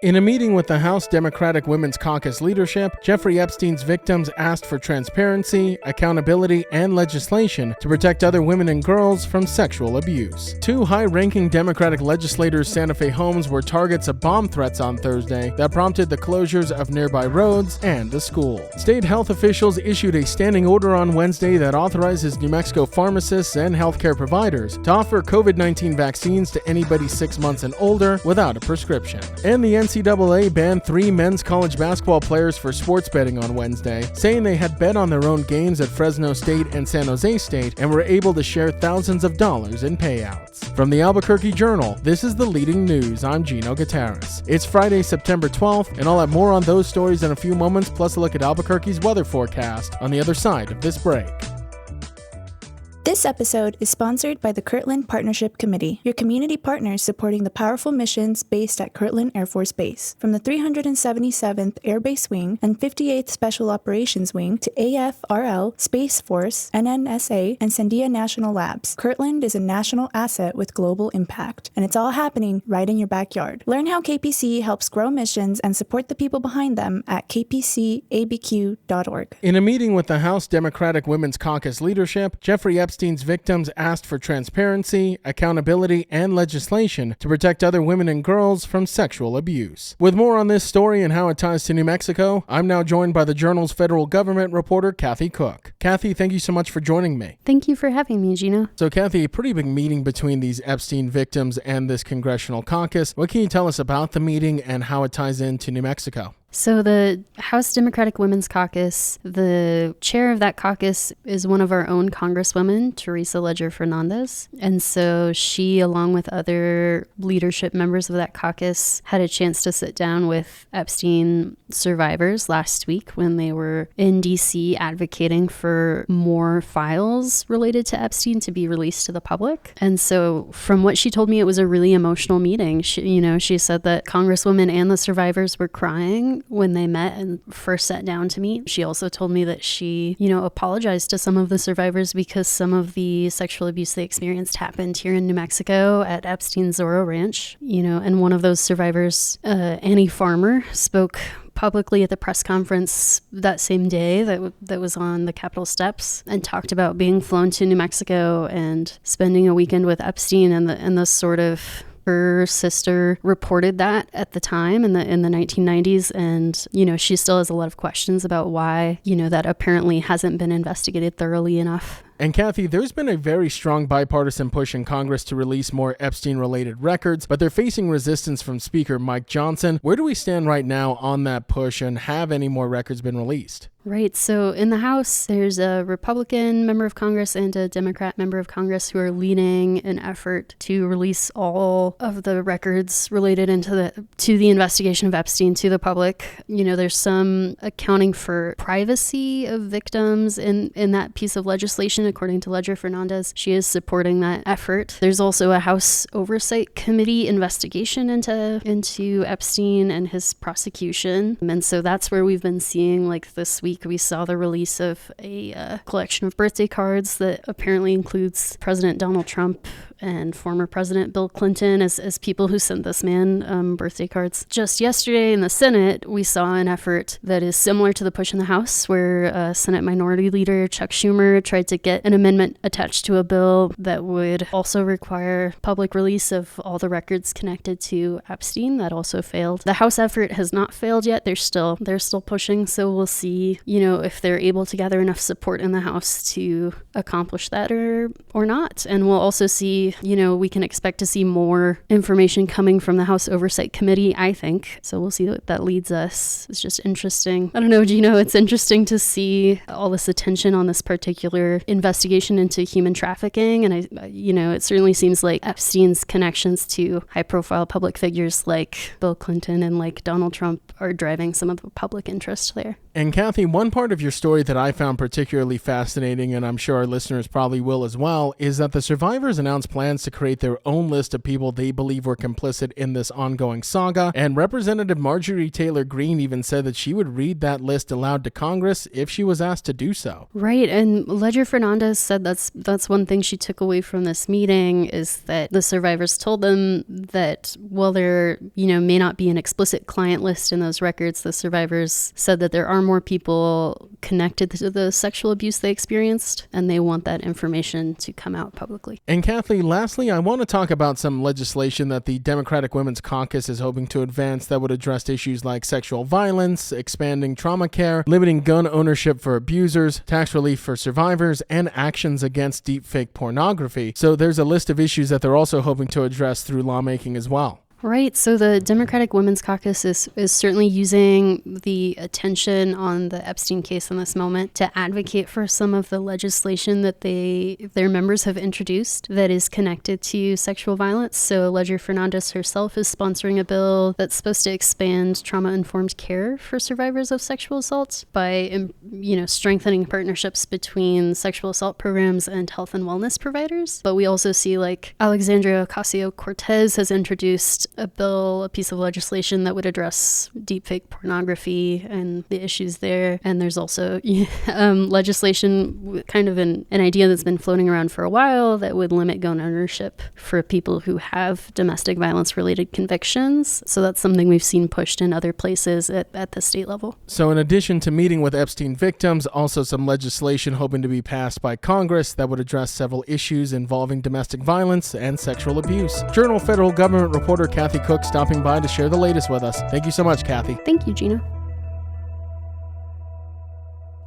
In a meeting with the House Democratic Women's Caucus leadership, Jeffrey Epstein's victims asked for transparency, accountability, and legislation to protect other women and girls from sexual abuse. Two high-ranking Democratic legislators' Santa Fe homes were targets of bomb threats on Thursday that prompted the closures of nearby roads and a school. State health officials issued a standing order on Wednesday that authorizes New Mexico pharmacists and healthcare providers to offer COVID-19 vaccines to anybody 6 months and older without a prescription. And the NCAA banned 3 men's college basketball players for sports betting on Wednesday, saying they had bet on their own games at Fresno State and San Jose State and were able to share thousands of dollars in payouts. From the Albuquerque Journal, this is the leading news. I'm Gino Gutierrez. It's Friday, September 12th, and I'll have more on those stories in a few moments, plus a look at Albuquerque's weather forecast on the other side of this break. This episode is sponsored by the Kirtland Partnership Committee, your community partners supporting the powerful missions based at Kirtland Air Force Base. From the 377th Air Base Wing and 58th Special Operations Wing to AFRL, Space Force, NNSA, and Sandia National Labs, Kirtland is a national asset with global impact, and it's all happening right in your backyard. Learn how KPC helps grow missions and support the people behind them at kpcabq.org. In a meeting with the House Democratic Women's Caucus leadership, Jeffrey Epstein's victims asked for transparency, accountability, and legislation to protect other women and girls from sexual abuse. With more on this story and how it ties to New Mexico, I'm now joined by the Journal's federal government reporter, Kathy Cook. Kathy, thank you so much for joining me. Thank you for having me, Gino. So, Kathy, a pretty big meeting between these Epstein victims and this congressional caucus. What can you tell us about the meeting and how it ties into New Mexico? So the House Democratic Women's Caucus, the chair of that caucus is one of our own Congresswoman, Teresa Leger Fernandez. And so she, along with other leadership members of that caucus, had a chance to sit down with Epstein survivors last week when they were in D.C. advocating for more files related to Epstein to be released to the public. And so from what she told me, it was a really emotional meeting. She said that Congresswoman and the survivors were crying when they met and first sat down to meet. She also told me that she, apologized to some of the survivors because some of the sexual abuse they experienced happened here in New Mexico at Epstein's Zorro Ranch, and one of those survivors, Annie Farmer, spoke publicly at the press conference that same day that was on the Capitol steps and talked about being flown to New Mexico and spending a weekend with Epstein and the sort of. Her sister reported that at the time in the 1990s, and she still has a lot of questions about why that apparently hasn't been investigated thoroughly enough. And Kathy, there's been a very strong bipartisan push in Congress to release more Epstein-related records, but they're facing resistance from Speaker Mike Johnson. Where do we stand right now on that push, and have any more records been released? Right. So in the House, there's a Republican member of Congress and a Democrat member of Congress who are leading an effort to release all of the records related to the investigation of Epstein to the public. There's some accounting for privacy of victims in that piece of legislation, according to Leger Fernandez. She is supporting that effort. There's also a House Oversight Committee investigation into Epstein and his prosecution. And so that's where we've been seeing, like this week, we saw the release of a collection of birthday cards that apparently includes President Donald Trump and former President Bill Clinton as people who sent this man birthday cards. Just yesterday in the Senate, we saw an effort that is similar to the push in the House, where Senate Minority Leader Chuck Schumer tried to get an amendment attached to a bill that would also require public release of all the records connected to Epstein. That also failed. The House effort has not failed yet. They're still pushing, so we'll see, if they're able to gather enough support in the House to accomplish that or not. And we'll also see, we can expect to see more information coming from the House Oversight Committee, I think. So we'll see what that leads us. It's just interesting. I don't know, Gino, it's interesting to see all this attention on this particular investigation into human trafficking. And it certainly seems like Epstein's connections to high-profile public figures like Bill Clinton and like Donald Trump are driving some of the public interest there. And Kathy, one part of your story that I found particularly fascinating, and I'm sure our listeners probably will as well, is that the survivors announced plans to create their own list of people they believe were complicit in this ongoing saga, and Representative Marjorie Taylor Greene even said that she would read that list aloud to Congress if she was asked to do so. Right, and Ledger Fernandez said that's one thing she took away from this meeting, is that the survivors told them that while there, may not be an explicit client list in those records, the survivors said that there are more people connected to the sexual abuse they experienced, and they want that information to come out publicly. And Kathy, lastly, I want to talk about some legislation that the Democratic Women's Caucus is hoping to advance that would address issues like sexual violence, expanding trauma care, limiting gun ownership for abusers, tax relief for survivors, and actions against deepfake pornography. So there's a list of issues that they're also hoping to address through lawmaking as well. Right. So the Democratic Women's Caucus is certainly using the attention on the Epstein case in this moment to advocate for some of the legislation that their members have introduced that is connected to sexual violence. So Ledger Fernandez herself is sponsoring a bill that's supposed to expand trauma-informed care for survivors of sexual assault by, strengthening partnerships between sexual assault programs and health and wellness providers. But we also see Alexandria Ocasio-Cortez has introduced a piece of legislation that would address deepfake pornography and the issues there. And there's also legislation, kind of an idea that's been floating around for a while, that would limit gun ownership for people who have domestic violence related convictions. So that's something we've seen pushed in other places at the state level. So in addition to meeting with Epstein victims, also some legislation hoping to be passed by Congress that would address several issues involving domestic violence and sexual abuse. Journal Federal Government reporter Kathy Cook stopping by to share the latest with us. Thank you so much, Kathy. Thank you, Gina.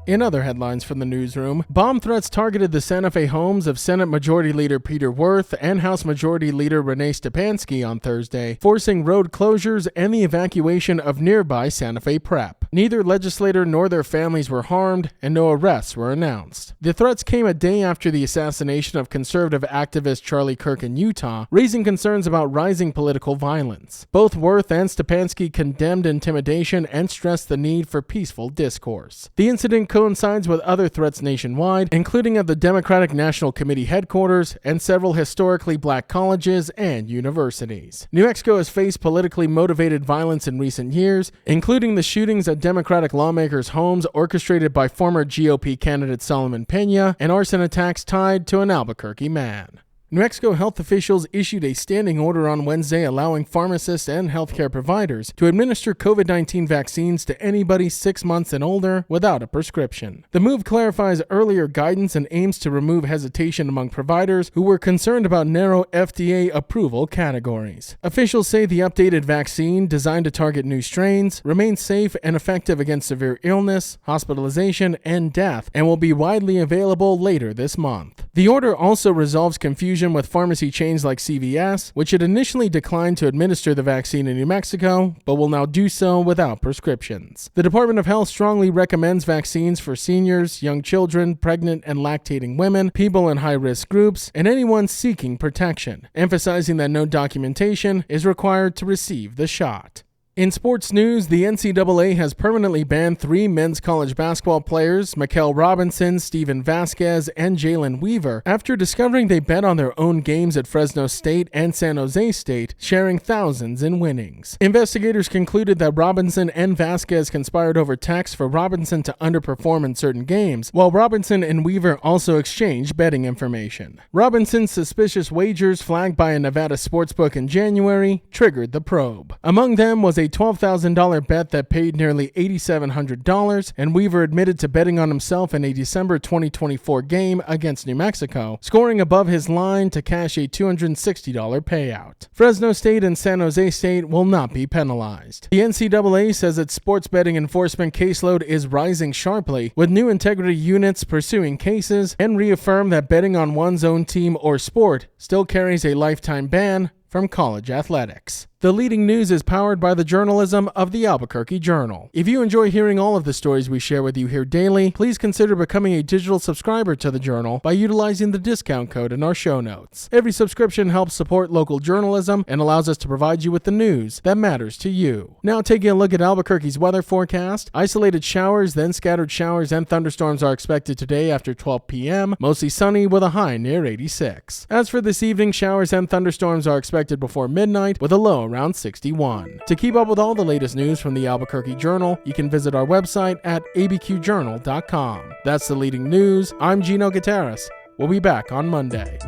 In other headlines from the newsroom, bomb threats targeted the Santa Fe homes of Senate Majority Leader Peter Wirth and House Majority Leader Renee Stepanski on Thursday, forcing road closures and the evacuation of nearby Santa Fe Prep. Neither legislator nor their families were harmed, and no arrests were announced. The threats came a day after the assassination of conservative activist Charlie Kirk in Utah, raising concerns about rising political violence. Both Wirth and Stepanski condemned intimidation and stressed the need for peaceful discourse. The incident coincides with other threats nationwide, including at the Democratic National Committee headquarters and several historically black colleges and universities. New Mexico has faced politically motivated violence in recent years, including the shootings at Democratic lawmakers' homes orchestrated by former GOP candidate Solomon Peña and arson attacks tied to an Albuquerque man. New Mexico health officials issued a standing order on Wednesday allowing pharmacists and healthcare providers to administer COVID-19 vaccines to anybody 6 months and older without a prescription. The move clarifies earlier guidance and aims to remove hesitation among providers who were concerned about narrow FDA approval categories. Officials say the updated vaccine, designed to target new strains, remains safe and effective against severe illness, hospitalization, and death, and will be widely available later this month. The order also resolves confusion with pharmacy chains like CVS, which had initially declined to administer the vaccine in New Mexico, but will now do so without prescriptions. The Department of Health strongly recommends vaccines for seniors, young children, pregnant and lactating women, people in high-risk groups, and anyone seeking protection, emphasizing that no documentation is required to receive the shot. In sports news, the NCAA has permanently banned 3 men's college basketball players, Mikal Robinson, Steven Vasquez, and Jalen Weaver, after discovering they bet on their own games at Fresno State and San Jose State, sharing thousands in winnings. Investigators concluded that Robinson and Vasquez conspired over text for Robinson to underperform in certain games, while Robinson and Weaver also exchanged betting information. Robinson's suspicious wagers, flagged by a Nevada sportsbook in January, triggered the probe. Among them was a $12,000 bet that paid nearly $8,700, and Weaver admitted to betting on himself in a December 2024 game against New Mexico, scoring above his line to cash a $260 payout. Fresno State and San Jose State will not be penalized. The NCAA says its sports betting enforcement caseload is rising sharply, with new integrity units pursuing cases, and reaffirmed that betting on one's own team or sport still carries a lifetime ban from college athletics. The Leading News is powered by the journalism of the Albuquerque Journal. If you enjoy hearing all of the stories we share with you here daily, please consider becoming a digital subscriber to the Journal by utilizing the discount code in our show notes. Every subscription helps support local journalism and allows us to provide you with the news that matters to you. Now taking a look at Albuquerque's weather forecast, isolated showers, then scattered showers and thunderstorms are expected today after 12 p.m., mostly sunny with a high near 86. As for this evening, showers and thunderstorms are expected before midnight with a low around 61. To keep up with all the latest news from the Albuquerque Journal, you can visit our website at abqjournal.com. That's The Leading News. I'm Gino Gutierrez. We'll be back on Monday.